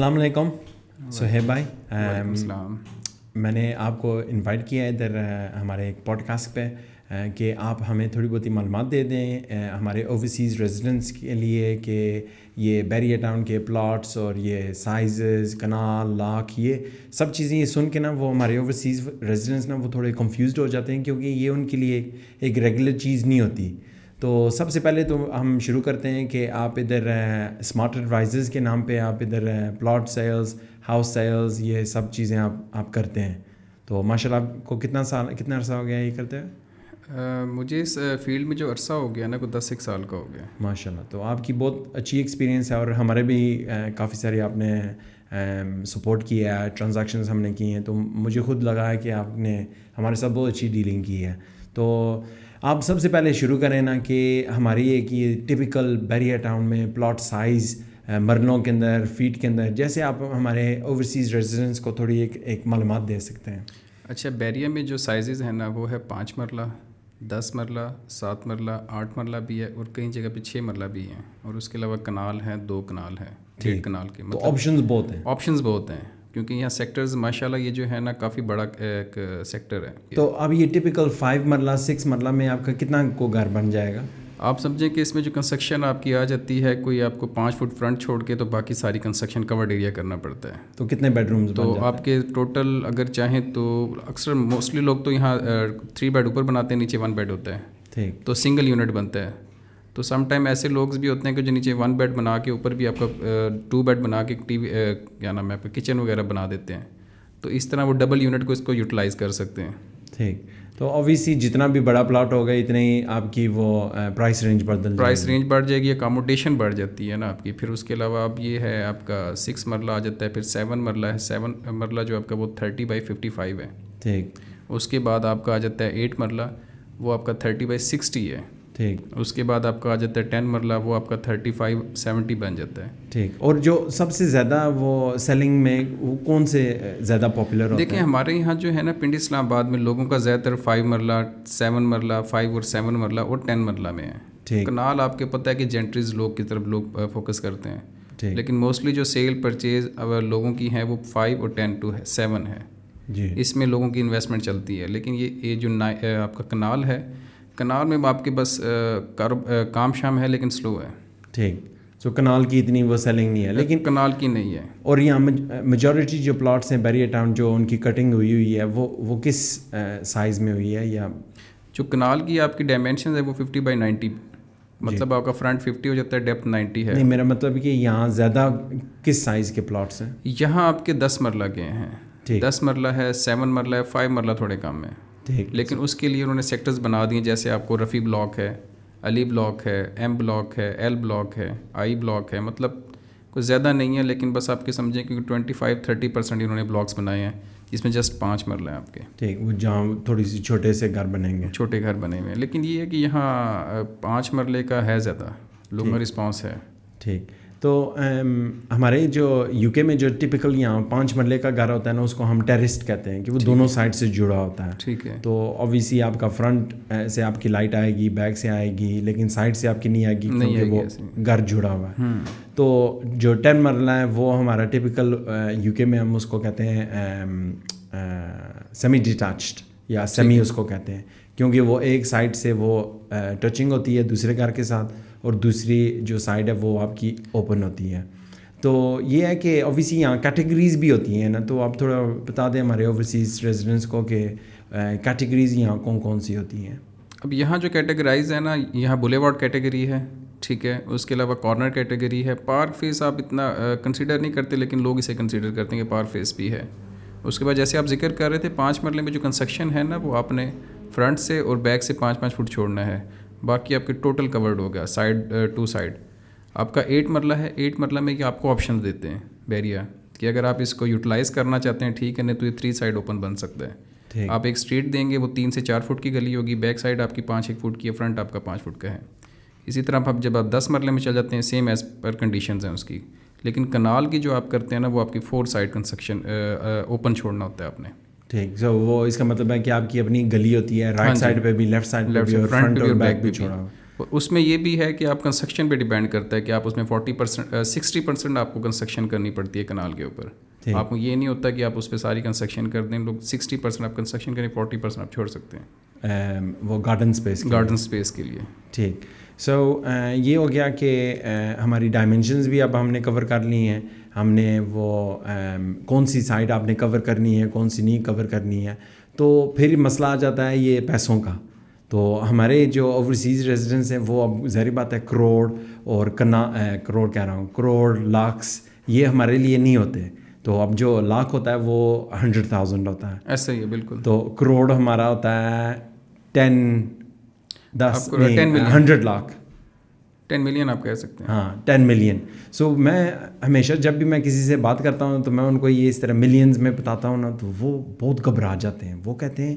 السلام علیکم صہیب بھائی. السلام. میں نے آپ کو انوائٹ کیا ہے ادھر ہمارے ایک پوڈ کاسٹ پہ کہ آپ ہمیں تھوڑی بہت معلومات دے دیں ہمارے اوورسیز ریزیڈنٹس کے لیے کہ یہ بیریئر ٹاؤن کے پلاٹس اور یہ سائزز کنال لاک یہ سب چیزیں یہ سن کے نا وہ ہمارے اوورسیز ریزیڈنٹس نا وہ تھوڑے کنفیوزڈ ہو جاتے ہیں کیونکہ یہ ان کے لیے ایک ریگولر چیز نہیں ہوتی. تو سب سے پہلے تو ہم شروع کرتے ہیں کہ آپ ادھر اسمارٹ ایڈوائزرز کے نام پہ آپ ادھر پلاٹ سیلز ہاؤس سیلز یہ سب چیزیں آپ کرتے ہیں. تو ماشاء اللہ آپ کو کتنا عرصہ ہو گیا یہ کرتے ہیں؟ مجھے اس فیلڈ میں جو عرصہ ہو گیا نا کوئی 10 سال کا ہو گیا ماشاء اللہ. تو آپ کی بہت اچھی ایکسپیرینس ہے اور ہمارے بھی کافی سارے آپ نے سپورٹ کیا ہے, ٹرانزیکشنز ہم نے کی ہیں, تو مجھے خود لگا ہے کہ آپ نے ہمارے ساتھ بہت اچھی ڈیلنگ کی ہے. تو آپ سب سے پہلے شروع کریں نا کہ ہماری ایک یہ ٹپیکل بیریئر ٹاؤن میں پلاٹ سائز مرلوں کے اندر فیٹ کے اندر جیسے آپ ہمارے اوورسیز ریزیڈنٹس کو تھوڑی ایک معلومات دے سکتے ہیں. اچھا, بیریئر میں جو سائزز ہیں نا وہ ہے 5 مرلہ 10 مرلہ 7 مرلہ 8 مرلہ بھی ہے اور کئی جگہ پہ 6 مرلہ بھی ہیں, اور اس کے علاوہ کنال ہیں 2 کنال ہیں 1 کنال کے. مطلب آپشنز بہت ہیں کیونکہ یہاں سیکٹرز ماشاءاللہ یہ جو ہے نا کافی بڑا ایک سیکٹر ہے. تو اب یہ ٹپیکل 5 مرلہ 6 مرلہ میں آپ کا کتنا کو گھر بن جائے گا؟ آپ سمجھیں کہ اس میں جو کنسٹرکشن آپ کی آ جاتی ہے کوئی آپ کو 5 فٹ فرنٹ چھوڑ کے تو باقی ساری کنسٹرکشن کورڈ ایریا کرنا پڑتا ہے. تو کتنے بیڈ رومز تو آپ کے ٹوٹل اگر چاہیں تو اکثر موسٹلی لوگ تو یہاں 3 بیڈ اوپر بناتے ہیں, نیچے 1 بیڈ ہوتا ہے. ٹھیک. تو سنگل یونٹ بنتا ہے. تو سم ٹائم ایسے لوگ بھی ہوتے ہیں کہ جو نیچے 1 بیڈ بنا کے اوپر بھی آپ کا 2 بیڈ بنا کے ٹی وی کیا نام ہے آپ کا کچن وغیرہ بنا دیتے ہیں. تو اس طرح وہ ڈبل یونٹ کو اس کو یوٹیلائز کر سکتے ہیں. ٹھیک. تو اوبیسلی جتنا بھی بڑا پلاٹ ہوگا اتنا ہی آپ کی وہ پرائس رینج بڑھ جائے گی, اکاموڈیشن بڑھ جاتی ہے نا آپ کی. پھر اس کے علاوہ اب یہ ہے آپ کا 6 مرلہ آ جاتا ہے, پھر 7 مرلہ ہے. 7 مرلہ جو آپ کا وہ 30/55 ہے. ٹھیک. اس کے بعد آپ کا آ جاتا ہے 8 مرلہ, وہ آپ کا 30/60 ہے. ٹھیک. اس کے بعد آپ کا آ جاتا ہے 10 مرلہ, وہ آپ کا 35/70 بن جاتا ہے. ٹھیک. اور جو سب سے زیادہ وہ سیلنگ میں وہ کون سے زیادہ پاپولر ہوتے ہیں؟ دیکھیں ہمارے یہاں جو ہے نا پنڈی اسلام آباد میں لوگوں کا زیادہ تر 5 مرلہ 7 مرلہ 5 اور 7 مرلہ اور 10 مرلہ میں ہے. ٹھیک. کنال آپ کے پتہ ہے کہ جینٹریز لوگ کی طرف لوگ فوکس کرتے ہیں. ٹھیک. لیکن موسٹلی جو سیل پرچیز لوگوں کی ہیں وہ 5 اور 10 to 7 ہے. جی. اس میں لوگوں کی انویسٹمنٹ چلتی ہے. لیکن یہ جو آپ کا کنال ہے, کنال میں آپ کے بس کام شام ہے لیکن سلو ہے. ٹھیک. سو کنال کی اتنی وہ سیلنگ نہیں ہے, لیکن کنال کی نہیں ہے. اور یہاں میجورٹی جو پلاٹس ہیں بیریئر ٹاؤن جو ان کی کٹنگ ہوئی ہے وہ کس سائز میں ہوئی ہے؟ یا جو کنال کی آپ کی ڈائمینشنز ہے وہ 50/90, مطلب آپ کا فرنٹ 50 ہو جاتا ہے, ڈیپتھ 90 ہے. نہیں, میرا مطلب کہ یہاں زیادہ کس سائز کے پلاٹس ہیں؟ یہاں آپ کے 10 مرلہ کے ہیں. 10 مرلہ ہے, 7 مرلہ ہے, 5 مرلہ تھوڑے کم ہے. ٹھیک. لیکن اس کے لیے انہوں نے سیکٹرز بنا دیے, جیسے آپ کو رفیع بلاک ہے, علی بلاک ہے, ایم بلاک ہے, ایل بلاک ہے, آئی بلاک ہے. مطلب کچھ زیادہ نہیں ہے لیکن بس آپ کے سمجھیں کہ 25-30% انہوں نے بلاکس بنائے ہیں جس میں جسٹ 5 مرلہ ہیں آپ کے. ٹھیک. وہ جہاں تھوڑی سی چھوٹے سے گھر بنیں گے, چھوٹے گھر بنے ہوئے ہیں. لیکن یہ ہے کہ یہاں 5 مرلے کا ہے زیادہ لوگوں کا رسپانس ہے. ٹھیک. تو ہمارے جو یو کے میں جو ٹپیکل یہاں 5 مرلے کا گھر ہوتا ہے نا اس کو ہم ٹیرسٹ کہتے ہیں کہ وہ دونوں سائڈ سے جڑا ہوتا ہے. ٹھیک ہے. تو اوبیسلی آپ کا فرنٹ سے آپ کی لائٹ آئے گی, بیک سے آئے گی, لیکن سائڈ سے آپ کی نہیں آئے گی کیونکہ وہ گھر جڑا ہوا ہے. تو جو 10 مرلہ ہے وہ ہمارا ٹپیکل یو کے میں ہم اس کو کہتے ہیں سیمی ڈیٹیچڈ یا سیمی اس کو کہتے ہیں, کیونکہ وہ ایک سائڈ سے وہ ٹچنگ ہوتی ہے دوسرے گھر کے ساتھ اور دوسری جو سائڈ ہے وہ آپ کی اوپن ہوتی ہے. تو یہ ہے کہ اوبیسلی یہاں کیٹیگریز بھی ہوتی ہیں نا, تو آپ تھوڑا بتا دیں ہمارے اوورسیز ریزیڈنٹس کو کہ کیٹیگریز یہاں کون سی ہوتی ہیں. اب یہاں جو کیٹیگرائز ہے نا, یہاں بولیوارڈ کیٹیگری ہے. ٹھیک ہے. اس کے علاوہ کارنر کیٹیگری ہے. پارک فیس آپ اتنا کنسیڈر نہیں کرتے لیکن لوگ اسے کنسیڈر کرتے ہیں کہ پارک فیس بھی ہے. اس کے بعد جیسے آپ ذکر کر رہے تھے 5 مرلے میں جو کنسٹرکشن ہے نا وہ آپ نے فرنٹ سے اور بیک سے 5-5 فٹ چھوڑنا ہے, باقی آپ کے ٹوٹل کورڈ ہو گیا سائڈ ٹو سائڈ. آپ کا 8 مرلہ ہے. 8 مرلہ میں کہ آپ کو آپشن دیتے ہیں بیریا کہ اگر آپ اس کو یوٹیلائز کرنا چاہتے ہیں ٹھیک ہے, نہیں تو یہ 3 سائڈ اوپن بن سکتا ہے. آپ ایک اسٹریٹ دیں گے, وہ 3 سے 4 فٹ کی گلی ہوگی, بیک سائڈ آپ کی 5-1 فٹ کی ہے, فرنٹ آپ کا 5 فٹ کا ہے. اسی طرح اب جب آپ 10 مرلے میں چل جاتے ہیں سیم ایز پر کنڈیشنز ہیں اس کی. لیکن کنال کی جو آپ کرتے ہیں نا وہ آپ کی 4 سائڈ کنسٹرکشن اوپن چھوڑنا ہوتا ہے آپ نے. ٹھیک. سو وہ اس کا مطلب ہے کہ آپ کی اپنی گلی ہوتی ہے, رائٹ سائڈ پہ بھی, لیفٹ سائڈ پہ بھی, اور فرنٹ اور بیک بھی چھوڑا ہوا. اس میں یہ بھی ہے کہ آپ کنسٹرکشن پہ ڈیپینڈ کرتا ہے کہ آپ اس میں 40% 60% آپ کو کنسٹرکشن کرنی پڑتی ہے کنال کے اوپر. آپ کو یہ نہیں ہوتا کہ آپ اس پہ ساری کنسٹرکشن کر دیں. لوگ 60% آپ کنسٹرکشن کریں, 40% آپ چھوڑ سکتے ہیں وہ گارڈن اسپیس کے لیے. ٹھیک. سو یہ ہو گیا کہ ہماری ڈائمینشنز بھی اب ہم نے کور کر لی ہیں. ہم نے وہ کون سی سائڈ آپ نے کور کرنی ہے, کون سی نہیں کور کرنی ہے. تو پھر مسئلہ آ جاتا ہے یہ پیسوں کا. تو ہمارے جو اوورسیز ریزیڈنٹس ہیں وہ اب ظاہری بات ہے کروڑ لاکھس یہ ہمارے لیے نہیں ہوتے. تو اب جو لاکھ ہوتا ہے وہ 100,000 ہوتا ہے. ایسا ہی ہے بالکل. تو کروڑ ہمارا ہوتا ہے 100 لاکھ 10 ملین آپ کہہ سکتے ہیں. ہاں 10 ملین. سو میں ہمیشہ جب بھی میں کسی سے بات کرتا ہوں تو میں ان کو یہ اس طرح ملینز میں بتاتا ہوں نا, تو وہ بہت گھبرا جاتے ہیں. وہ کہتے ہیں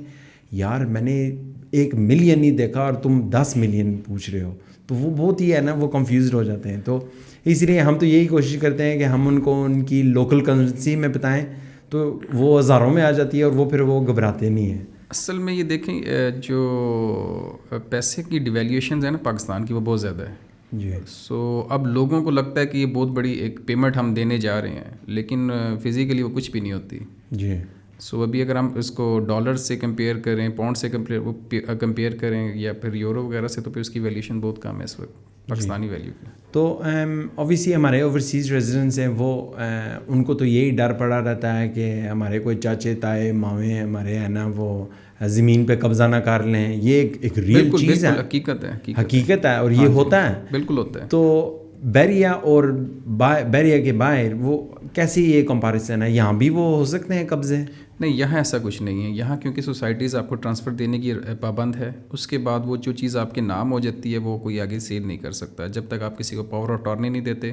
یار میں نے 1 ملین نہیں دیکھا اور تم 10 ملین پوچھ رہے ہو. تو وہ بہت ہی ہے نا, وہ کنفیوزڈ ہو جاتے ہیں. تو اس لیے ہم تو یہی کوشش کرتے ہیں کہ ہم ان کو ان کی لوکل کرنسی میں بتائیں تو وہ ہزاروں میں آ جاتی ہے اور وہ پھر وہ گھبراتے نہیں ہیں. اصل میں یہ دیکھیں جو پیسے کی ڈیویلیوشنز ہیں نا پاکستان کی وہ بہت زیادہ ہے. جی. سو اب لوگوں کو لگتا ہے کہ یہ بہت بڑی ایک پیمنٹ ہم دینے جا رہے ہیں, لیکن فزیکلی وہ کچھ بھی نہیں ہوتی. جی. سو ابھی اگر ہم اس کو ڈالر سے کمپیئر کریں, پاؤنڈ سے کمپیئر کریں یا پھر یورو وغیرہ سے, تو پھر اس کی ویلیوشن بہت کم ہے اس وقت پاکستانی ویلیو کی. تو اوبیسلی ہمارے اوورسیز ریزیڈنٹس ہیں وہ ان کو تو یہی ڈر پڑا رہتا ہے کہ ہمارے کوئی چاچے تائے ماوے ہمارے ہیں نا وہ زمین پہ قبضہ نہ کر لیں. یہ ایک ریئل چیز ہے, حقیقت ہے اور یہ ہوتا ہے. بالکل ہوتا ہے. تو بیریا اور بیریا کے باہر وہ کیسے یہ کمپیریزن ہے؟ یہاں بھی وہ ہو سکتے ہیں قبضے؟ نہیں, یہاں ایسا کچھ نہیں ہے. یہاں کیونکہ سوسائٹیز آپ کو ٹرانسفر دینے کی پابند ہے, اس کے بعد وہ جو چیز آپ کے نام ہو جاتی ہے وہ کوئی آگے سیل نہیں کر سکتا. جب تک آپ کسی کو پاور آف اٹارنی نہیں دیتے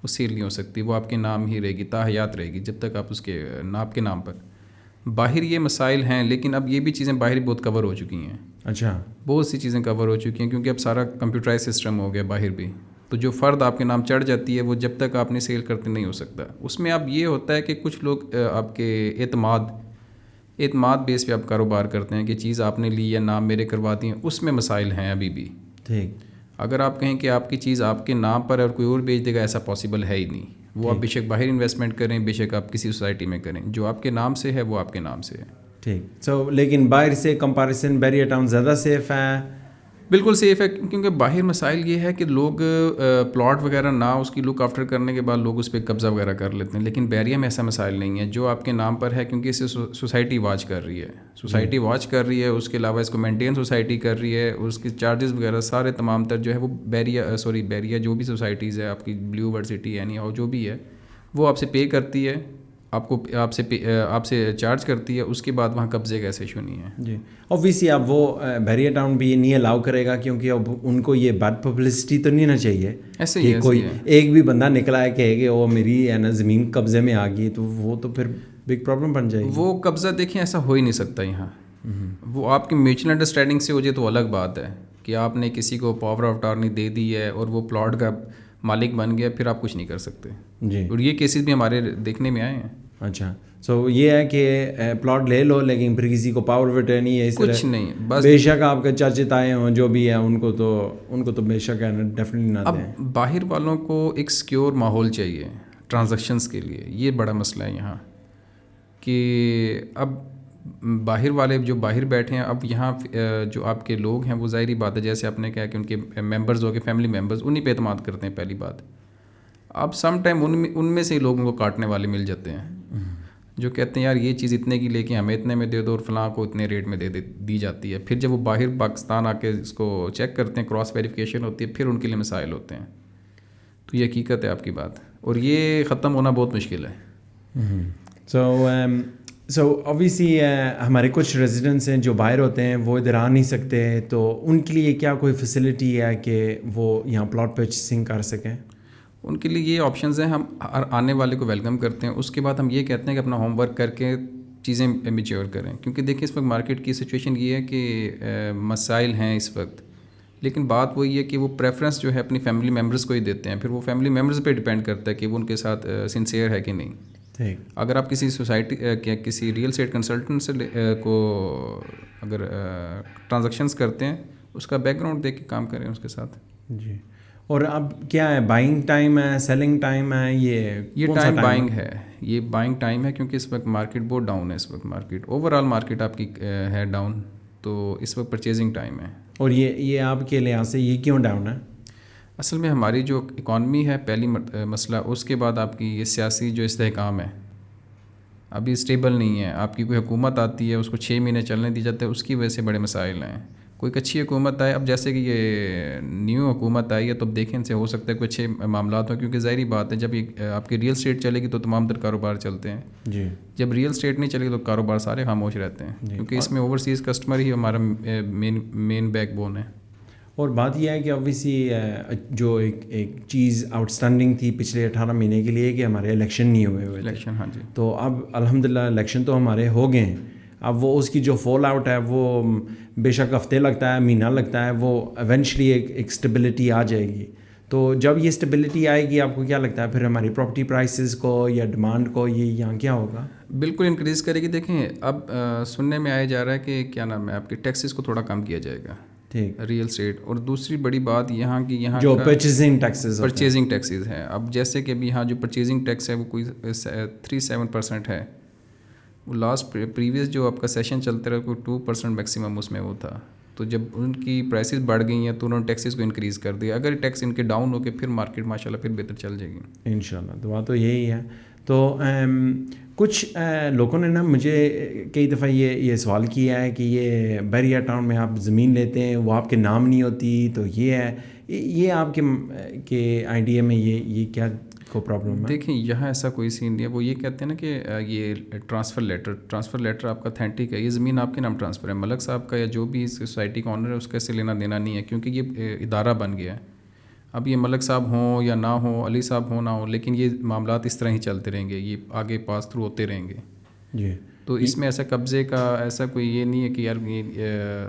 وہ سیل نہیں ہو سکتی. وہ آپ کے نام ہی رہے گی, تاحیات رہے گی جب تک آپ اس کے آپ کے نام پر. باہر یہ مسائل ہیں, لیکن اب یہ بھی چیزیں باہر بہت کور ہو چکی ہیں. اچھا, بہت سی چیزیں کور ہو چکی ہیں کیونکہ اب سارا کمپیوٹرائز سسٹم ہو گیا باہر بھی. تو جو فرد آپ کے نام چڑھ جاتی ہے وہ جب تک آپ نے سیل کرتے نہیں ہو سکتا. اس میں اب یہ ہوتا ہے کہ کچھ لوگ آپ کے اعتماد بیس پہ آپ کاروبار کرتے ہیں کہ چیز آپ نے لی یا نام میرے کروا دیے, اس میں مسائل ہیں ابھی بھی. ٹھیک. اگر آپ کہیں کہ آپ کی چیز آپ کے نام پر اور کوئی اور بیچ دے گا, ایسا پاسبل ہے ہی نہیں. وہ آپ بے شک باہر انویسٹمنٹ کریں, بے شک آپ کسی سوسائٹی میں کریں, جو آپ کے نام سے ہے وہ آپ کے نام سے ہے. ٹھیک. سو لیکن باہر سے کمپیریزن بیریا ٹاؤن زیادہ سیف ہے؟ بالکل سیف ہے, کیونکہ باہر مسائل یہ ہے کہ لوگ پلاٹ وغیرہ نہ اس کی لک آفٹر کرنے کے بعد لوگ اس پہ قبضہ وغیرہ کر لیتے ہیں. لیکن بیریا میں ایسا مسائل نہیں ہے. جو آپ کے نام پر ہے کیونکہ اسے سوسائٹی واچ کر رہی ہے, اس کے علاوہ اس کو مینٹین سوسائٹی کر رہی ہے, اس کے چارجز وغیرہ سارے تمام تر جو ہے وہ بیریا جو بھی سوسائٹیز ہے آپ کی بلیو ورڈ سٹی یعنی اور جو بھی ہے وہ آپ سے پے کرتی ہے, آپ سے چارج کرتی ہے. اس کے بعد وہاں قبضے کا ایسا ایشو نہیں ہے. جی. اوبویسلی اب وہ بیریا ٹاؤن بھی نہیں الاؤ کرے گا کیونکہ اب ان کو یہ بیڈ پبلسٹی تو نہیں نا چاہیے. ایسے کہ کوئی ایک بھی بندہ نکلا ہے کہ وہ میری ہے نا زمین قبضے میں آ گئی, تو وہ تو پھر بگ پرابلم بن جائے گی. وہ قبضہ دیکھیں ایسا ہو ہی نہیں سکتا یہاں. وہ آپ کی میوچل انڈرسٹینڈنگ سے ہو جائے تو الگ بات ہے کہ آپ نے کسی کو پاور آف اٹارنی دے دی ہے اور وہ پلاٹ کا مالک بن گیا, پھر آپ کچھ نہیں کر سکتے. جی. اور یہ کیسز بھی ہمارے دیکھنے میں آئے ہیں. اچھا. سو یہ ہے کہ پلاٹ لے لو لیکن پھر کسی کو پاور آف اٹارنی ہے اس طرح کچھ نہیں. بس بے شک آپ کے چاچے تائے ہوں جو بھی ہیں ان کو تو بے شک ہے ڈیفینیٹلی نہ دیں. اب باہر والوں کو ایک سیکیور ماحول چاہیے ٹرانزیکشنز کے لیے. یہ بڑا مسئلہ ہے یہاں کہ اب باہر والے جو باہر بیٹھے ہیں, اب یہاں جو آپ کے لوگ ہیں وہ ظاہری بات ہے جیسے آپ نے کہا کہ ان کے ممبرز ہو گئے, فیملی ممبرز, انہیں پہ اعتماد کرتے ہیں پہلی بات. اب سم ٹائم ان میں سے ہی لوگوں کو کاٹنے والے مل جاتے ہیں جو کہتے ہیں یار یہ چیز اتنے کی لے کے ہمیں اتنے میں دے دو اور فلاں کو اتنے ریٹ میں دی جاتی ہے. پھر جب وہ باہر پاکستان آ کے اس کو چیک کرتے ہیں, کراس ویریفیکیشن ہوتی ہے, پھر ان کے لیے مسائل ہوتے ہیں. تو یہ حقیقت ہے آپ کی بات, اور یہ ختم ہونا بہت مشکل ہے. سو اوبویسلی ہمارے کچھ ریزیڈنٹس ہیں جو باہر ہوتے ہیں وہ ادھر آ نہیں سکتے, تو ان کے لیے کیا کوئی فیسلٹی ہے کہ وہ یہاں پلاٹ پرچیسنگ کر سکیں؟ ان کے لیے یہ آپشنز ہیں, ہم آنے والے کو ویلکم کرتے ہیں. اس کے بعد ہم یہ کہتے ہیں کہ اپنا ہوم ورک کر کے چیزیں میچور کریں, کیونکہ دیکھیں اس وقت مارکیٹ کی سچویشن یہ ہے کہ مسائل ہیں اس وقت, لیکن بات وہی ہے کہ وہ پریفرنس جو ہے اپنی فیملی ممبرز کو ہی دیتے ہیں. پھر وہ فیملی ممبرز پہ ڈپینڈ کرتا ہے کہ وہ ان کے ساتھ سنسیئر ہے کہ نہیں. اگر آپ کسی سوسائٹی کسی ریئل اسٹیٹ کنسلٹنٹ سے کو اگر ٹرانزیکشنز کرتے ہیں اس کا بیک گراؤنڈ دیکھ کے کام کریں اس کے ساتھ. جی. اور اب کیا ہے، بائنگ ٹائم ہے، سیلنگ ٹائم ہے، یہ ٹائم بائنگ ہے، یہ بائنگ ٹائم ہے کیونکہ اس وقت مارکیٹ بہت ڈاؤن ہے. اس وقت مارکیٹ اوور آل مارکیٹ آپ کی ہے ڈاؤن، تو اس وقت پرچیزنگ ٹائم ہے. اور یہ آپ کے لحاظ سے یہ کیوں ڈاؤن ہے؟ اصل میں ہماری جو اکانومی ہے پہلی مسئلہ، اس کے بعد آپ کی یہ سیاسی جو استحکام ہے ابھی اسٹیبل نہیں ہے. آپ کی کوئی حکومت آتی ہے، اس کو 6 مہینے چلنے دی جاتے ہے، اس کی وجہ سے بڑے مسائل ہیں. کوئی اچھی حکومت آئے، اب جیسے کہ یہ نیو حکومت آئی ہے تو اب دیکھیں ان سے ہو سکتا ہے کوئی اچھے معاملات ہوں، کیونکہ ظاہری بات ہے جب یہ آپ کی ریئل اسٹیٹ چلے گی تو تمام تر کاروبار چلتے ہیں. جی. جب ریئل اسٹیٹ نہیں چلے گی تو کاروبار سارے خاموش رہتے ہیں، کیونکہ اس میں اوورسیز کسٹمر ہی ہمارا مین بیک بون ہے. اور بات یہ ہے کہ اوبویسلی جو ایک چیز آؤٹ اسٹینڈنگ تھی پچھلے 18 مہینے کے لیے کہ ہمارے الیکشن نہیں ہوئے الیکشن. ہاں جی. تو اب الحمدللہ الیکشن تو ہمارے ہو گئے ہیں. اب وہ اس کی جو فال آؤٹ ہے وہ بے شک ہفتے لگتا ہے، مہینہ لگتا ہے، وہ ایونچولی ایک اسٹیبلٹی آ جائے گی. تو جب یہ اسٹیبلٹی آئے گی، آپ کو کیا لگتا ہے پھر ہماری پراپرٹی پرائسز کو یا ڈیمانڈ کو یہ یہاں کیا ہوگا؟ بالکل انکریز کرے گی. دیکھیں اب سننے میں آیا جا رہا ہے کہ کیا نام ہے آپ کے ٹیکسز کو تھوڑا کم کیا جائے گا ریئل اسٹیٹ. اور دوسری بڑی بات یہاں کی جو پرچیزنگ ٹیکسز ہیں، اب جیسے کہ ابھی یہاں جو پرچیزنگ ٹیکس ہے وہ کوئی 3-7% ہے. وہ لاسٹ پریویس جو آپ کا سیشن چلتا رہا کوئی 2% میکسیمم اس میں وہ تھا. تو جب ان کی پرائسز بڑھ گئی ہیں تو انہوں نے ٹیکسز کو انکریز کر دیا. اگر ٹیکس ان کے ڈاؤن ہو کے پھر مارکیٹ ماشاءاللہ پھر بہتر چل جائے گی انشاءاللہ. دعا تو یہی ہے. تو کچھ لوگوں نے نا مجھے کئی دفعہ یہ سوال کیا ہے کہ یہ بحریہ ٹاؤن میں آپ زمین لیتے ہیں، وہ آپ کے نام نہیں ہوتی، تو یہ ہے، یہ آپ کے آئیڈیا میں یہ کیا کو پرابلم ہے؟ دیکھیں یہاں ایسا کوئی سین نہیں ہے. وہ یہ کہتے ہیں نا کہ یہ ٹرانسفر لیٹر آپ کا اتھینٹک ہے، یہ زمین آپ کے نام ٹرانسفر ہے. ملک صاحب کا یا جو بھی اس سوسائٹی کا آنر ہے اس کا اس سے لینا دینا نہیں ہے، کیونکہ یہ ادارہ بن گیا ہے. اب یہ ملک صاحب ہوں یا نہ ہوں، علی صاحب ہوں نہ ہوں، لیکن یہ معاملات اس طرح ہی چلتے رہیں گے، یہ آگے پاس تھرو ہوتے رہیں گے. جی. تو اس میں ایسا قبضے کا ایسا کوئی یہ نہیں ہے کہ یار یہ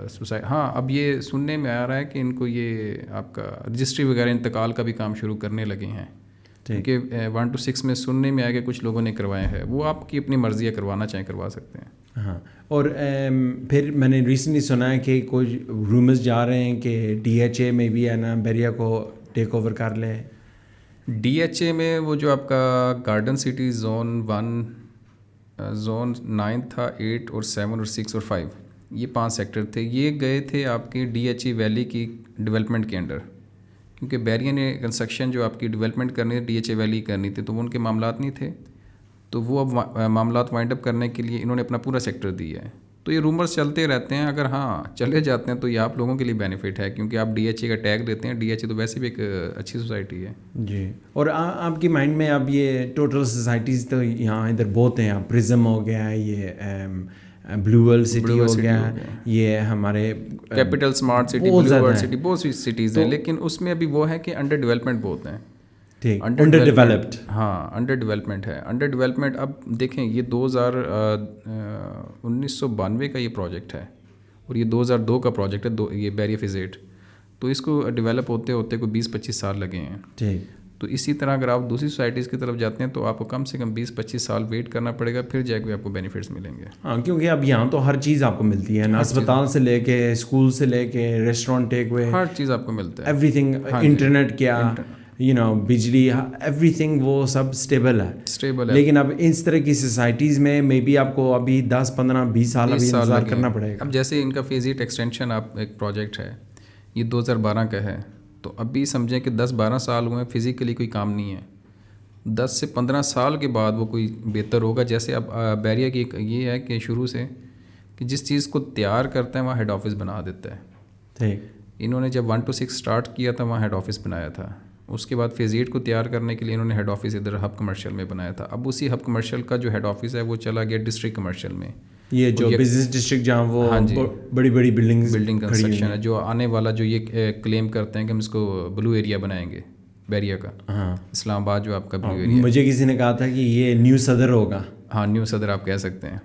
سوسائٹی. ہاں اب یہ سننے میں آ رہا ہے کہ ان کو یہ آپ کا رجسٹری وغیرہ انتقال کا بھی کام شروع کرنے لگے ہیں، کیونکہ 1 to 6 میں سننے میں آیا کہ کچھ لوگوں نے کروایا ہے. وہ آپ کی اپنی مرضی ہے، کروانا چاہیں کروا سکتے ہیں. ہاں. اور پھر میں نے ریسنٹلی سنا ہے کہ کچھ رومرز جا رہے ہیں کہ DHA میں بھی ہے نا بحریہ کو ٹیک اوور کر لے. DHA میں وہ جو آپ کا گارڈن سٹی زون 1 زون 9 تھا، 8 اور 7 اور 6 اور 5، یہ 5 سیکٹر تھے. یہ گئے تھے آپ کی DHA ویلی کی ڈیولپمنٹ کے انڈر، کیونکہ بحریہ نے کنسٹرکشن جو آپ کی ڈیولپمنٹ کرنی تھی DHA ویلی کرنی تھی، تو وہ ان کے معاملات نہیں تھے. تو وہ اب معاملات وائنڈ اپ کرنے کے لیے انہوں نے اپنا پورا سیکٹر دیا ہے. تو یہ رومرز چلتے رہتے ہیں. اگر ہاں چلے جاتے ہیں تو یہ آپ لوگوں کے لیے بینیفٹ ہے، کیونکہ آپ DHA کا ٹیگ دیتے ہیں. DHA تو ویسے بھی ایک اچھی سوسائٹی ہے. جی. اور آپ کی مائنڈ میں اب یہ ٹوٹل سوسائٹیز تو یہاں ادھر بہت ہیں. پرزم ہو گیا، یہ بلو ورلڈ سٹی ہو گیا، یہ ہمارے capital smart city, blue world city, بہت سی سٹیز ہیں. لیکن اس میں ابھی وہ ہے کہ انڈر ڈیولپمنٹ بہت ہیں. Under developed. ہاں انڈر ڈیولپمنٹ ہے. انڈر ڈیولپمنٹ اب دیکھیں یہ 1992 کا یہ پروجیکٹ ہے اور یہ 2002 کا پروجیکٹ ہے، یہ بحریہ فیز 8. تو اس کو ڈیولپ ہوتے ہوتے کوئی 20-25 سال لگے ہیں. ٹھیک. تو اسی طرح اگر آپ دوسری سوسائٹیز کی طرف جاتے ہیں تو آپ کو کم سے کم 20-25 سال ویٹ کرنا پڑے گا، پھر جا کے آپ کو بینیفٹس ملیں گے. ہاں کیونکہ اب یہاں تو ہر چیز آپ کو ملتی ہے نا، اسپتال سے لے کے اسکول سے لے کے ریسٹورینٹ ٹیک اوے، ہر چیز آپ کو ملتا ہے. ایوری تھنگ، انٹرنیٹ کیا بجلی، ایوری تھنگ وہ سب اسٹیبل ہے. لیکن اب اس طرح کی سوسائٹیز میں مے بی آپ کو ابھی 10-15-20 سال ابھی انتظار کرنا پڑے گا. اب جیسے ان کا فیز 8 ایکسٹینشن آپ ایک پروجیکٹ ہے، یہ 2012 کا ہے. تو ابھی سمجھیں کہ 10-12 سال ہوئے، فزیکلی کوئی کام نہیں ہے. 10 سے 15 سال کے بعد وہ کوئی بہتر ہوگا. جیسے اب بحریہ کی یہ ہے کہ شروع سے کہ جس چیز کو تیار کرتا ہے وہاں ہیڈ آفس بنا دیتا ہے. ٹھیک. انہوں نے جب 1 to 6 اسٹارٹ کیا تھا وہاں ہیڈ آفس بنایا تھا. اس کے بعد فیز 8 کو تیار کرنے کے لیے انہوں نے ہیڈ آفس ادھر ہب کمرشل میں بنایا تھا. اب اسی ہب کمرشل کا جو ہیڈ آفس ہے وہ چلا گیا ڈسٹرکٹ کمرشل میں. یہ جو بزنس ڈسٹرکٹ جہاں وہ بڑی بڑی بلڈنگ کنسٹرکشن ہے، جو آنے والا جو یہ کلیم کرتے ہیں کہ ہم اس کو بلو ایریا بنائیں گے بحریہ کا. ہاں اسلام آباد جو آپ کا بلو ایریا. مجھے کسی نے کہا تھا کہ یہ نیو صدر ہوگا. ہاں نیو صدر آپ کہہ سکتے ہیں.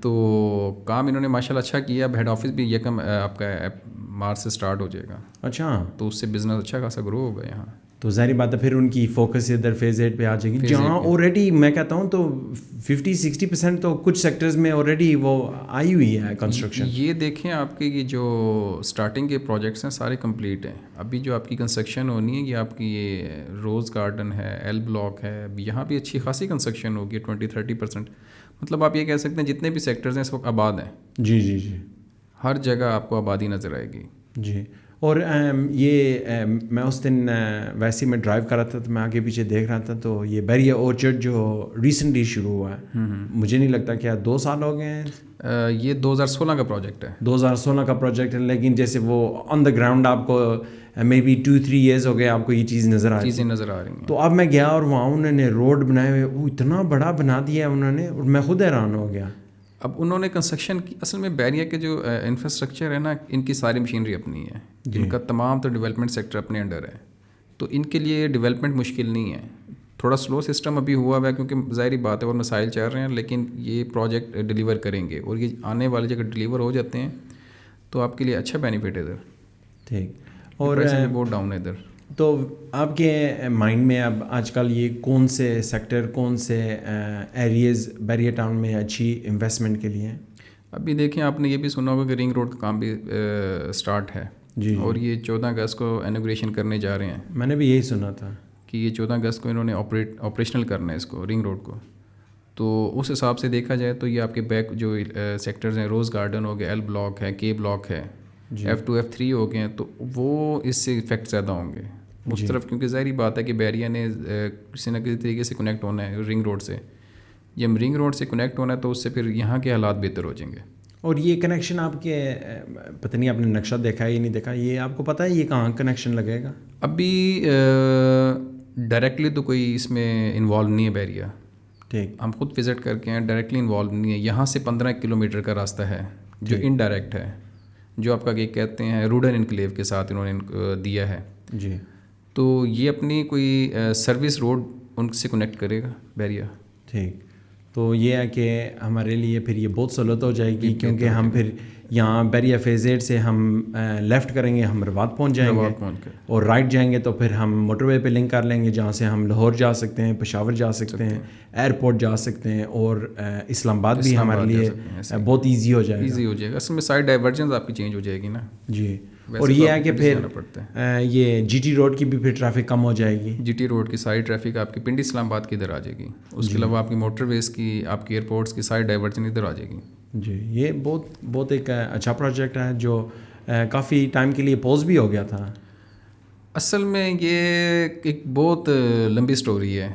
تو کام انہوں نے ماشاءاللہ اچھا کیا. اب ہیڈ آفس بھی یکم آپ کا مارچ سے سٹارٹ ہو جائے گا. اچھا. تو اس سے بزنس اچھا خاصا گرو ہوگا یہاں. تو ظاہری بات ہے پھر ان کی فوکس ادھر فیز 8 پہ آ جائے گی, جہاں آلریڈی میں کہتا ہوں تو 50-60% تو کچھ سیکٹرز میں آلریڈی وہ آئی ہوئی ہے کنسٹرکشن. یہ دیکھیں آپ کے یہ جو اسٹارٹنگ کے پروجیکٹس ہیں سارے کمپلیٹ ہیں. ابھی جو آپ کی کنسٹرکشن ہونی ہے یہ آپ کی یہ روز گارڈن ہے, ایل بلاک ہے, یہاں بھی اچھی خاصی کنسٹرکشن ہوگی 20-30%. مطلب آپ یہ کہہ سکتے ہیں جتنے بھی سیکٹرز ہیں اس وقت آباد ہیں. جی جی جی, ہر جگہ آپ کو آبادی نظر آئے گی. جی. اور یہ میں اس دن ویسے میں ڈرائیو کر رہا تھا تو میں آگے پیچھے دیکھ رہا تھا تو یہ بیریا اورچرڈ جو ریسنٹلی شروع ہوا ہے, مجھے نہیں لگتا کیا 2 سال ہو گئے ہیں. یہ 2016 کا پروجیکٹ ہے. 2016 کا پروجیکٹ ہے, لیکن جیسے وہ آن دا گراؤنڈ آپ کو مے بی 2-3 ایئرز ہو گئے آپ کو یہ چیز نظر آ چیزیں نظر آ رہی ہیں. تو اب میں گیا اور وہاں انہوں نے روڈ بنائے ہوئے, وہ اتنا بڑا بنا دیا انہوں نے, اور میں خود حیران ہو گیا. اب انہوں نے کنسٹرکشن کی, اصل میں بیریا کے جو انفراسٹرکچر ہے نا ان کی ساری مشینری اپنی ہے, ان کا تمام تو ڈیولپمنٹ سیکٹر اپنے انڈر ہے, تو ان کے لیے ڈیولپمنٹ مشکل نہیں ہے. تھوڑا سلو سسٹم ابھی ہوا ہوا ہے کیونکہ ظاہری بات ہے اور مسائل چل رہے ہیں, لیکن یہ پروجیکٹ ڈیلیور کریں گے اور یہ آنے والے جگہ ڈیلیور ہو جاتے ہیں تو آپ کے لیے اچھا بینیفٹ ہے ادھر. ٹھیک. اور بہت ڈاؤن ہے ادھر. تو آپ کے مائنڈ میں اب آج کل یہ کون سے سیکٹر, کون سے ایریز بیریا ٹاؤن میں اچھی انویسٹمنٹ کے لیے ہیں؟ ابھی دیکھیں آپ نے یہ بھی سنا ہوگا کہ رنگ روڈ کا کام بھی سٹارٹ ہے. جی. اور یہ 14 اگست کو انوگریشن کرنے جا رہے ہیں. میں نے بھی یہی سنا تھا کہ یہ 14 اگست کو انہوں نے آپریشنل کرنا ہے اس کو, رنگ روڈ کو. تو اس حساب سے دیکھا جائے تو یہ آپ کے بیک جو سیکٹرز ہیں, روز گارڈن ہو گیا, ایل بلاک ہے, کے بلاک ہے, F2 F3 ہو گئے ہیں, تو وہ اس سے افیکٹ زیادہ ہوں گے اس طرف, کیونکہ ظاہری بات ہے کہ بیریا نے کسی نہ کسی طریقے سے کنیکٹ ہونا ہے رنگ روڈ سے. جب رنگ روڈ سے کنیکٹ ہونا ہے تو اس سے پھر یہاں کے حالات بہتر ہو جائیں گے. اور یہ کنیکشن آپ کے پتہ نہیں آپ نے نقشہ دیکھا ہے یا نہیں دیکھا, یہ آپ کو پتہ ہے یہ کہاں کنیکشن لگے گا؟ ابھی ڈائریکٹلی تو کوئی اس میں انوالو نہیں ہے بیریا. ٹھیک. ہم خود وزٹ کر کے ہیں, ڈائریکٹلی انوالو نہیں ہے. یہاں سے 15 کلومیٹر کا راستہ ہے جو انڈائریکٹ ہے, جو آپ کا یہ کہتے ہیں روڈن انکلیو کے ساتھ انہوں نے دیا ہے. جی. تو یہ اپنی کوئی سروس روڈ ان سے کنیکٹ کرے گا بیریا. ٹھیک. تو یہ ہے کہ ہمارے لیے پھر یہ بہت سہولت ہو جائے گی, کیونکہ ہم پھر یہاں بیریا فیز 8 سے ہم لیفٹ کریں گے, ہم روات پہنچ جائیں گے, اور رائٹ جائیں گے تو پھر ہم موٹر وے پہ لنک کر لیں گے, جہاں سے ہم لاہور جا سکتے ہیں, پشاور جا سکتے ہیں, ایئرپورٹ جا سکتے ہیں, اور اسلام آباد بھی ہمارے لیے بہت ایزی ہو جائے گا. اصل میں سائڈ ڈائیورجنز آپ کی چینج ہو جائے گی نا. جی. اور یہ ہے کہ پھر یہ جی ٹی روڈ کی بھی پھر ٹریفک کم ہو جائے گی. جی ٹی روڈ کی ساری ٹریفک آپ کی پنڈی اسلام آباد کی ادھر آ جائے گی. اس کے علاوہ آپ کی موٹر ویز کی, آپ کی ایئرپورٹس کی ساری ڈائیورجن ادھر آ جائے گی. جی. یہ بہت ایک اچھا پروجیکٹ ہے جو کافی ٹائم کے لیے پوز بھی ہو گیا تھا. اصل میں یہ ایک بہت لمبی سٹوری ہے.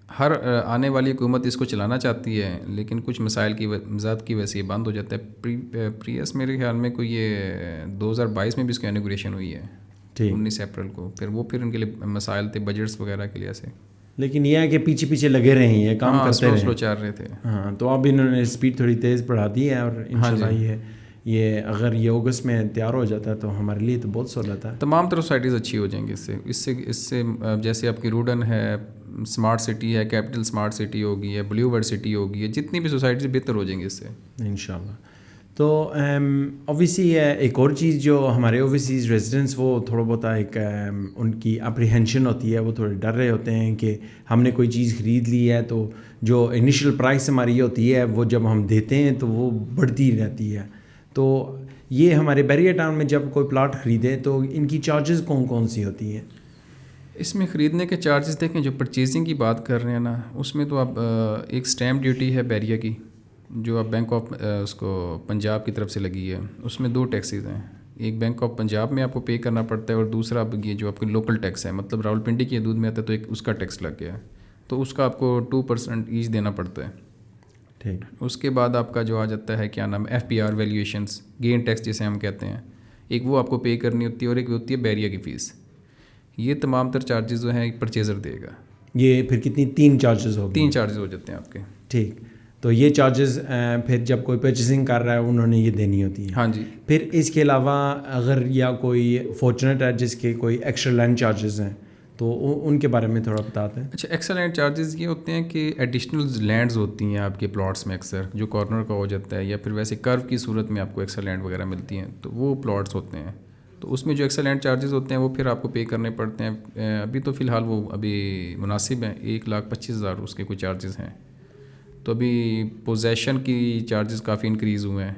ہر آنے والی حکومت اس کو چلانا چاہتی ہے, لیکن کچھ مسائل کی ذات کی وجہ سے یہ بند ہو جاتا ہے. پریس میرے خیال میں کوئی یہ 2022 میں بھی اس کی انوگریشن ہوئی ہے, 19 اپریل کو. پھر ان کے لیے مسائل تھے بجٹس وغیرہ کے لیے سے, لیکن یہ ہے کہ پیچھے لگے رہے ہیں, یہ کام کرتے رہے, سلو چل رہے تھے. ہاں. تو اب انہوں نے اسپیڈ تھوڑی تیز بڑھا دی ہے, اور انشاءاللہ یہ اگر یہ اگست میں تیار ہو جاتا ہے تو ہمارے لیے تو بہت سہولت ہے. تمام طرح سوسائٹیز اچھی ہو جائیں گی اس سے. جیسے آپ کی روڈن ہے, اسمارٹ سٹی ہے, کیپٹل اسمارٹ سٹی ہوگی ہے, بلیو ورڈ سٹی ہوگی ہے, جتنی بھی سوسائٹیز بہتر ہو جائیں گی اس سے انشاءاللہ. تو اوبیسلی ایک اور چیز جو ہمارے اوورسیز ریزیڈنٹس وہ تھوڑا بہت ایک ان کی اپریہینشن ہوتی ہے, وہ تھوڑے ڈر رہے ہوتے ہیں کہ ہم نے کوئی چیز خرید لی ہے تو جو انیشیل پرائس ہماری یہ ہوتی ہے وہ جب ہم دیتے ہیں تو وہ بڑھتی رہتی ہے. تو یہ ہمارے بیریا ٹاؤن میں جب کوئی پلاٹ خریدے تو ان کی چارجز کون سی ہوتی ہیں؟ اس میں خریدنے کے چارجز دیکھیں, جو پرچیزنگ کی بات کر رہے ہیں نا, اس میں تو آپ ایک اسٹیمپ ڈیوٹی ہے بیریا کی جو اب بینک آف اس کو پنجاب کی طرف سے لگی ہے. اس میں 2 ٹیکسز ہیں, ایک بینک آف پنجاب میں آپ کو پے کرنا پڑتا ہے, اور دوسرا اب یہ جو آپ کے لوکل ٹیکس ہے, مطلب راولپنڈی کی حدود میں آتا ہے تو ایک اس کا ٹیکس لگ گیا ہے, تو اس کا آپ کو 2% ایچ دینا پڑتا ہے. ٹھیک. اس کے بعد آپ کا جو آ جاتا ہے کیا نام, FPR ویلیویشنس, گین ٹیکس جسے ہم کہتے ہیں, ایک وہ آپ کو پے کرنی ہوتی ہے, اور ایک ہوتی ہے بیریا کی فیس. یہ تمام تر چارجز جو ہیں پرچیزر دے گا. یہ پھر کتنی 3 چارجز ہو گئے؟ 3 چارجز ہو جاتے ہیں آپ کے. ٹھیک. تو یہ چارجز پھر جب کوئی پرچیزنگ کر رہا ہے انہوں نے یہ دینی ہوتی ہے. ہاں جی. پھر اس کے علاوہ اگر یا کوئی فارچونیٹ ہے جس کے کوئی ایکسٹرا لینڈ چارجز ہیں تو ان کے بارے میں تھوڑا بتاتے ہیں. اچھا, ایکسٹرا لینڈ چارجز یہ ہوتے ہیں کہ ایڈیشنل لینڈز ہوتی ہیں آپ کے پلاٹس میں اکثر, جو کارنر کا ہو جاتا ہے, یا پھر ویسے کرو کی صورت میں آپ کو ایکسٹرا لینڈ وغیرہ ملتی ہیں, تو وہ پلاٹس ہوتے ہیں. تو اس میں جو ایکسل لینڈ چارجز ہوتے ہیں وہ پھر آپ کو پے کرنے پڑتے ہیں. ابھی تو فی الحال وہ ابھی مناسب ہیں, 1,25,000 اس کے کوئی چارجز ہیں. تو ابھی پوزیشن کی چارجز کافی انکریز ہوئے ہیں.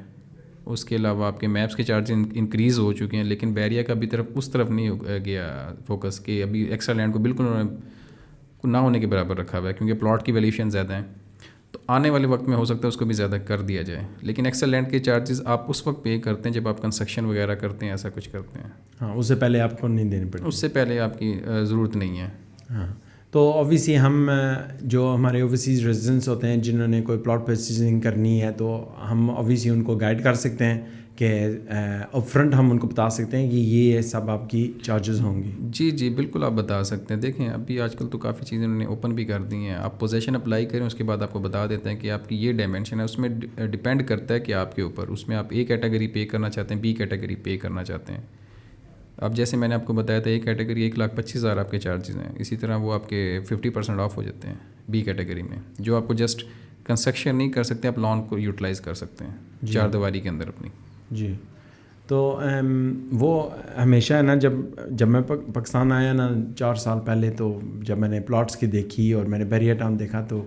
اس کے علاوہ آپ کے میپس کے چارجز انکریز ہو چکے ہیں, لیکن بیریا کا ابھی اس طرف نہیں گیا فوکس کہ ابھی ایکسٹرا لینڈ کو بالکل نہ ہونے کے برابر رکھا ہوا ہے, کیونکہ پلاٹ کی ویلیوشن زیادہ ہیں. تو آنے والے وقت میں ہو سکتا ہے اس کو بھی زیادہ کر دیا جائے, لیکن ایکسل لینڈ کے چارجز آپ اس وقت پے کرتے ہیں جب آپ کنسٹرکشن وغیرہ کرتے ہیں, ایسا کچھ کرتے ہیں. ہاں, اس سے پہلے آپ کو نہیں دینے پڑتے, اس سے پہلے آپ کی ضرورت نہیں ہے. ہاں, تو اوبیسلی ہم جو ہمارے اوورسیز ریزیڈنٹس ہوتے ہیں جنہوں نے کوئی پلاٹ پرچیزنگ کرنی ہے, تو ہم اوبیسلی ان کو گائیڈ کر سکتے ہیں کہ اپ فرنٹ ہم ان کو بتا سکتے ہیں کہ یہ سب آپ کی چارجز ہوں گی. جی بالکل آپ بتا سکتے ہیں. دیکھیں ابھی آج کل تو کافی چیزیں انہوں نے اوپن بھی کر دی ہیں. آپ پوزیشن اپلائی کریں, اس کے بعد آپ کو بتا دیتے ہیں کہ آپ کی یہ ڈائمینشن ہے. اس میں ڈپینڈ کرتا ہے کہ آپ کے اوپر اس میں آپ اے کیٹیگری پے کرنا چاہتے ہیں, بی کیٹیگری پے کرنا چاہتے ہیں. اب جیسے میں نے آپ کو بتایا تھا, اے کیٹیگری 1,25,000 آپ کے چارجز ہیں. اسی طرح وہ آپ کے 50% آف ہو جاتے ہیں بی کیٹیگری میں, جو آپ کو جسٹ کنسٹرکشن نہیں کر سکتے, آپ لون کو یوٹیلائز کر سکتے ہیں 4 دیواری کے اندر اپنی. جی, تو وہ ہمیشہ ہے نا, جب میں پاکستان آیا نا 4 سال پہلے, تو جب میں نے پلاٹس کی دیکھی اور میں نے بیریا ٹاؤن دیکھا, تو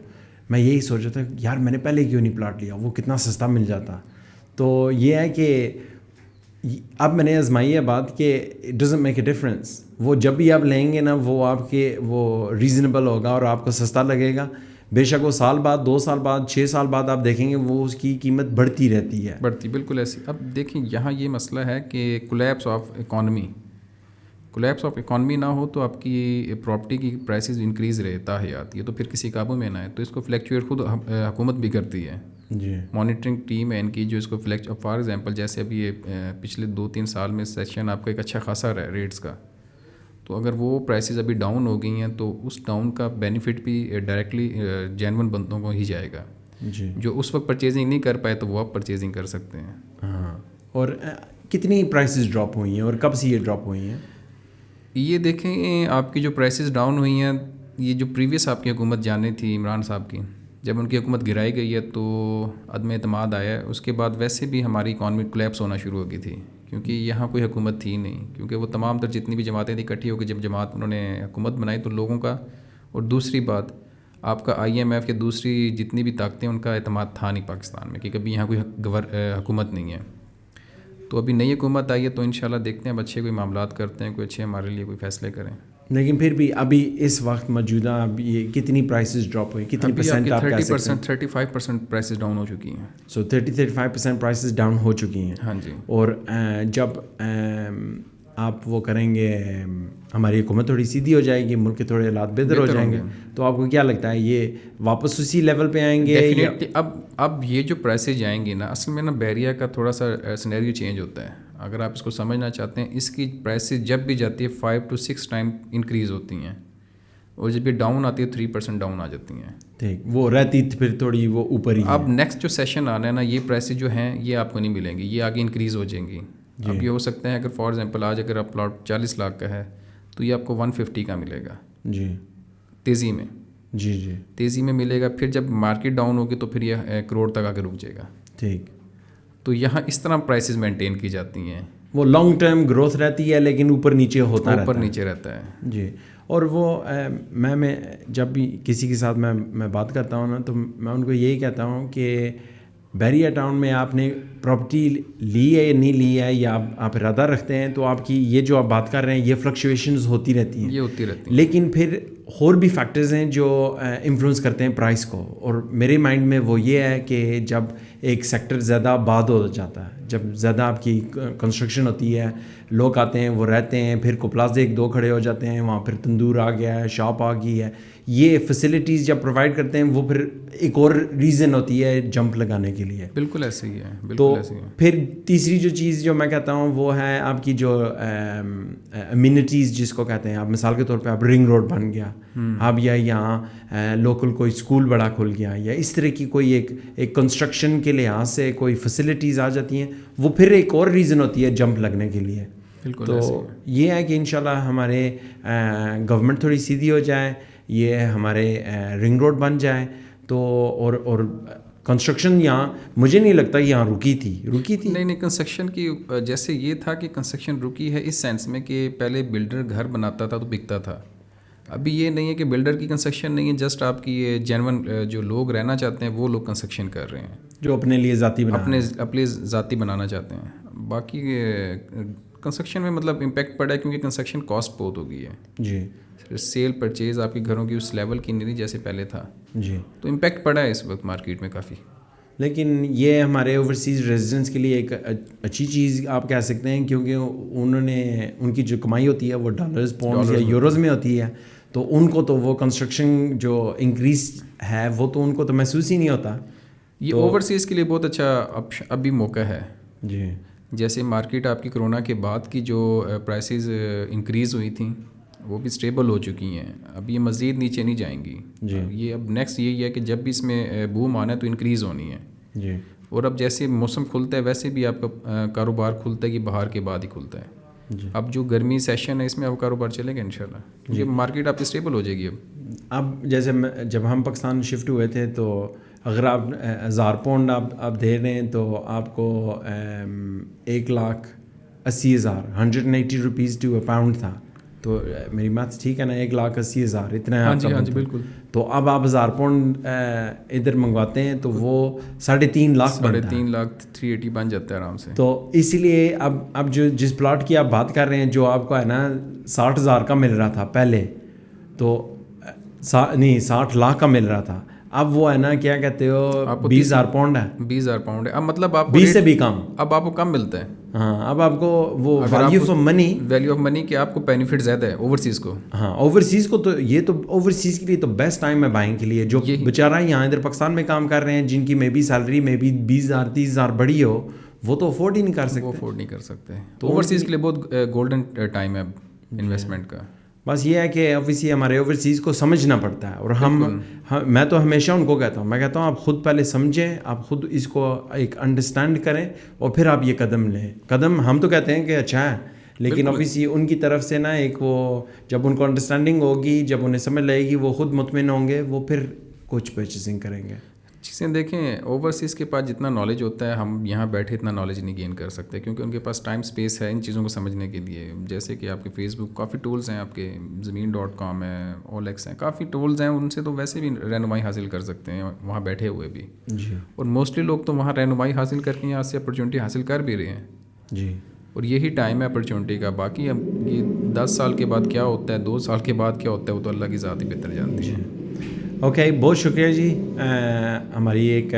میں یہی سوچا تھا یار میں نے پہلے کیوں نہیں پلاٹ لیا, وہ کتنا سستا مل جاتا. تو یہ ہے کہ اب میں نے آزمائی ہے بات کہ it doesn't make a difference. وہ جب بھی آپ لیں گے نا, وہ آپ کے وہ ریزنیبل ہوگا اور آپ کو سستا لگے گا. بے شک وہ سال بعد, 2 سال بعد, 6 سال بعد آپ دیکھیں گے وہ اس کی قیمت بڑھتی رہتی ہے. بڑھتی بالکل ایسی. اب دیکھیں یہاں یہ مسئلہ ہے کہ کولیپس آف اکانومی نہ ہو تو آپ کی پراپرٹی کی پرائسز انکریز رہتا ہے آتی ہے, تو پھر کسی قابو میں نہ ہے. تو اس کو فلیکچویٹ خود حکومت بھی کرتی ہے. جی, مانیٹرنگ ٹیم ہے ان کی جو اس کو فار ایگزامپل جیسے ابھی یہ پچھلے 2-3 سال میں سیشن آپ کا ایک اچھا خاصا رہا ہے ریٹس کا, تو اگر وہ پرائسز ابھی ڈاؤن ہو گئی ہیں تو اس ڈاؤن کا بینیفٹ بھی ڈائریکٹلی جینون بندوں کو ہی جائے گا. جی, جو اس وقت پرچیزنگ نہیں کر پائے تو وہ اب پرچیزنگ کر سکتے ہیں. ہاں, اور کتنی پرائسز ڈراپ ہوئی ہیں اور کب سے یہ ڈراپ ہوئی ہیں؟ یہ دیکھیں آپ کی جو پرائسز ڈاؤن ہوئی ہیں, یہ جو پریویس آپ کی حکومت جانی تھی عمران صاحب کی, جب ان کی حکومت گرائی گئی ہے تو عدم اعتماد آیا ہے. اس کے بعد ویسے بھی ہماری اکانومی کولیپس ہونا شروع ہو گئی تھی, کیونکہ یہاں کوئی حکومت تھی نہیں. کیونکہ وہ تمام تر جتنی بھی جماعتیں تھیں اکٹھی ہو کے جب جماعت انہوں نے حکومت بنائی تو لوگوں کا, اور دوسری بات آپ کا IMF کے دوسری جتنی بھی طاقتیں ان کا اعتماد تھا نہیں پاکستان میں کہ کبھی یہاں کوئی حکومت نہیں ہے. تو ابھی نئی حکومت آئی ہے تو انشاءاللہ دیکھتے ہیں, اب اچھے کوئی معاملات کرتے ہیں, کوئی اچھے ہمارے لیے کوئی فیصلے کریں. لیکن پھر بھی ابھی اس وقت موجودہ اب یہ کتنی پرائسز ڈراپ ہوئی, کتنی پرسینٹ آپ کہہ سکتے ہیں؟ 35% پرائسز ڈاؤن ہو چکی ہیں. سو 35% پرائسز ڈاؤن ہو چکی ہیں. ہاں جی. اور جب آپ وہ کریں گے, ہماری حکومت تھوڑی سیدھی ہو جائے گی, ملک کے تھوڑے حالات بہتر ہو جائیں گے, تو آپ کو کیا لگتا ہے یہ واپس اسی لیول پہ آئیں گے؟ ڈیفینیٹلی اب یہ جو پرائسز جائیں گی نا, اصل میں نا بیریا کا تھوڑا سا سینیریو چینج ہوتا ہے. اگر آپ اس کو سمجھنا چاہتے ہیں, اس کی پرائسز جب بھی جاتی ہے 5 to 6 ٹائم انکریز ہوتی ہیں, اور جب بھی ڈاؤن آتی ہے 3% ڈاؤن آ جاتی ہیں. ٹھیک, وہ رہتی پھر تھوڑی وہ اوپر ہی. اب نیکسٹ جو سیشن آنا ہے نا, یہ پرائسز جو ہیں یہ آپ کو نہیں ملیں گی, یہ آگے انکریز ہو جائیں گی. اب یہ ہو سکتا ہے اگر فار ایگزامپل آج اگر آپ پلاٹ 40 لاکھ کا ہے تو یہ آپ کو 150 کا ملے گا. جی, تیزی میں. جی, تیزی میں ملے گا. پھر جب مارکیٹ ڈاؤن ہوگی تو پھر یہ کروڑ تک آ کے رک جائے گا. ٹھیک, تو یہاں اس طرح پرائسز مینٹین کی جاتی ہیں. وہ لانگ ٹرم گروتھ رہتی ہے لیکن اوپر نیچے ہوتا رہتا ہے. اوپر نیچے رہتا ہے. جی, اور وہ میں جب بھی کسی کے ساتھ میں بات کرتا ہوں نا, تو میں ان کو یہی کہتا ہوں کہ بیریا ٹاؤن میں آپ نے پراپرٹی لی ہے یا نہیں لی ہے, یا آپ ارادہ رکھتے ہیں, تو آپ کی یہ جو آپ بات کر رہے ہیں یہ فلکچویشنز ہوتی رہتی ہیں. یہ ہوتی رہتی ہیں. لیکن پھر اور بھی فیکٹرز ہیں جو انفلوئنس کرتے ہیں پرائس کو, اور میرے مائنڈ میں وہ یہ ہے کہ جب ایک سیکٹر زیادہ آباد ہو جاتا ہے, جب زیادہ آپ کی کنسٹرکشن ہوتی ہے, لوگ آتے ہیں وہ رہتے ہیں, پھر کو پلازے 1-2 کھڑے ہو جاتے ہیں, وہاں پھر تندور آ گیا ہے, شاپ آ گئی ہے, یہ فیسلٹیز جب پرووائڈ کرتے ہیں وہ پھر ایک اور ریزن ہوتی ہے جمپ لگانے کے لیے. بالکل ایسے ہی ہے. تو پھر تیسری جو چیز جو میں کہتا ہوں وہ ہے آپ کی جو امینٹیز جس کو کہتے ہیں. آپ مثال کے طور پہ آپ رنگ روڈ بن گیا, اب یا یہاں لوکل کوئی اسکول بڑا کھل گیا, یا اس طرح کی کوئی ایک کنسٹرکشن کے لحاظ سے کوئی فیسلٹیز آ جاتی ہیں, وہ پھر ایک اور ریزن ہوتی ہے جمپ لگنے کے لیے. تو یہ ہے کہ انشاءاللہ ہمارے گورنمنٹ تھوڑی سیدھی ہو جائے, یہ ہمارے رنگ روڈ بن جائے, تو اور کنسٹرکشن یہاں مجھے نہیں لگتا یہاں رکی تھی نہیں کنسٹرکشن کی جیسے یہ تھا کہ کنسٹرکشن رکی ہے اس سینس میں کہ پہلے بلڈر گھر بناتا تھا تو بکتا تھا. ابھی یہ نہیں ہے کہ بلڈر کی کنسٹرکشن نہیں ہے, جسٹ آپ کی یہ جینون جو لوگ رہنا چاہتے ہیں وہ لوگ کنسٹرکشن کر رہے ہیں جو اپنے لیے اپنے ذاتی بنانا چاہتے ہیں. باقی کنسٹرکشن میں مطلب امپیکٹ پڑا ہے کیونکہ کنسٹرکشن کاسٹ بہت ہو گئی ہے. جی سیل پرچیز آپ کے گھروں کی اس لیول کی نہیں جیسے پہلے تھا. جی تو امپیکٹ پڑا ہے اس وقت مارکیٹ میں کافی. لیکن یہ ہمارے اوورسیز ریزیڈنٹس کے لیے ایک اچھی چیز آپ کہہ سکتے ہیں, کیونکہ ان کی جو کمائی ہوتی ہے وہ ڈالرز پاؤنڈز یا یوروز میں ہوتی ہے, تو ان کو تو وہ کنسٹرکشن جو انکریز ہے وہ تو ان کو تو محسوس ہی نہیں ہوتا. یہ اوورسیز کے لیے بہت اچھا ابھی موقع ہے. جی جیسے مارکیٹ آپ کی کرونا کے بعد کی جو پرائسز انکریز ہوئی تھیں وہ بھی اسٹیبل ہو چکی ہیں, اب یہ مزید نیچے نہیں جائیں گی. جی یہ اب نیکسٹ یہی ہے کہ جب بھی اس میں بوم آنا ہے تو انکریز ہونی ہے. جی اور اب جیسے موسم کھلتا ہے ویسے بھی آپ کا کاروبار کھلتا ہے کہ بہار کے بعد ہی کھلتا ہے. جی اب جو گرمی سیشن ہے اس میں اب کاروبار چلے گا انشاءاللہ. یہ مارکیٹ آپ کی اسٹیبل ہو جائے گی. اب جیسے جب ہم پاکستان شفٹ ہوئے تھے تو اگر آپ 1000 پاؤنڈ آپ دے رہے ہیں تو آپ کو 1,80,000 180 روپیز ٹو اے پاؤنڈ تھا. تو میری میتھس ٹھیک ہے نا, 1,80,000 اتنا ہے. ہاں جی بالکل. تو اب آپ 1000 پاؤنڈ ادھر منگواتے ہیں تو وہ 3.5 لاکھ 3.5 لاکھ 380 بن جاتا ہے آرام سے. تو اسی لیے اب جس پلاٹ کی آپ بات کر رہے ہیں جو آپ کو ہے نا 60,000 کا مل رہا تھا پہلے, تو نہیں 60 لاکھ کا مل رہا تھا, اب وہ ہے نا کیا کہتے ہو 20,000 پاؤنڈ ہے. 20,000 پاؤنڈ ہے اب, مطلب آپ 20 سے بھی کم. اب آپ کو کم ملتا ہے. ہاں اب آپ کو وہ ویلیو آف منی کہ آپ کو بینیفٹ زیادہ ہے اوورسیز کو. ہاں اوورسیز کو تو یہ تو اوورسیز کے لیے تو بیسٹ ٹائم ہے بائنگ کے لیے. جو بیچارہ یہاں ادھر پاکستان میں کام کر رہے ہیں جن کی میں بھی سیلری میں بھی 20,000 30,000 بڑی ہو, وہ تو افورڈ ہی نہیں کر سکتے. تو اوورسیز کے لیے بہت گولڈن ٹائم ہے انویسٹمنٹ کا. بس یہ ہے کہ اوبویسلی ہمارے اوورسیز کو سمجھنا پڑتا ہے. اور میں تو ہمیشہ ان کو کہتا ہوں آپ خود پہلے سمجھیں, آپ خود اس کو ایک انڈرسٹینڈ کریں اور پھر آپ یہ قدم لیں. قدم ہم تو کہتے ہیں کہ اچھا ہے, لیکن اوبویسلی ان کی طرف سے نا ایک وہ جب ان کو انڈرسٹینڈنگ ہوگی, جب انہیں سمجھ لگے گی, وہ خود مطمئن ہوں گے, وہ پھر کچھ پرچیزنگ کریں گے. چیزیں دیکھیں اوورسیز کے پاس جتنا نالج ہوتا ہے ہم یہاں بیٹھے اتنا نالج نہیں گین کر سکتے, کیونکہ ان کے پاس ٹائم اسپیس ہے ان چیزوں کو سمجھنے کے لیے. جیسے کہ آپ کے فیس بک کافی ٹولز ہیں, آپ کے زمین.com ہے, OLX ہیں, کافی ٹولز ہیں, ان سے تو ویسے بھی رہنمائی حاصل کر سکتے ہیں وہاں بیٹھے ہوئے بھی. جی اور موسٹلی لوگ تو وہاں رہنمائی حاصل کر کے یہاں سے اپرچونیٹی حاصل کر بھی رہے ہیں. جی اور یہی ٹائم ہے اپرچونیٹی کا. باقی اب یہ 10 سال کے بعد کیا ہوتا ہے, 2 سال کے بعد کیا ہوتا ہے, وہ تو اللہ کی ذات ہی بہتر جانتی ہے. اوکے, بہت شکریہ جی. ہماری ایک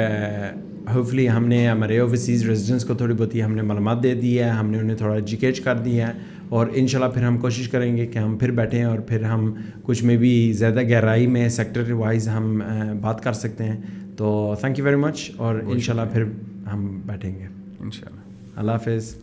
ہوپفلی ہم نے ہمارے اوورسیز ریزیڈنٹس کو تھوڑی بہت ہم نے معلومات دے دی ہے, ہم نے انہیں تھوڑا ایجوکیٹ کر دیا ہے, اور انشاءاللہ پھر ہم کوشش کریں گے کہ ہم پھر بیٹھیں اور پھر ہم کچھ میں بھی زیادہ گہرائی میں سیکٹر وائز ہم بات کر سکتے ہیں. تو تھینک یو ویری مچ, اور انشاءاللہ پھر ہم بیٹھیں گے انشاءاللہ. اللہ حافظ.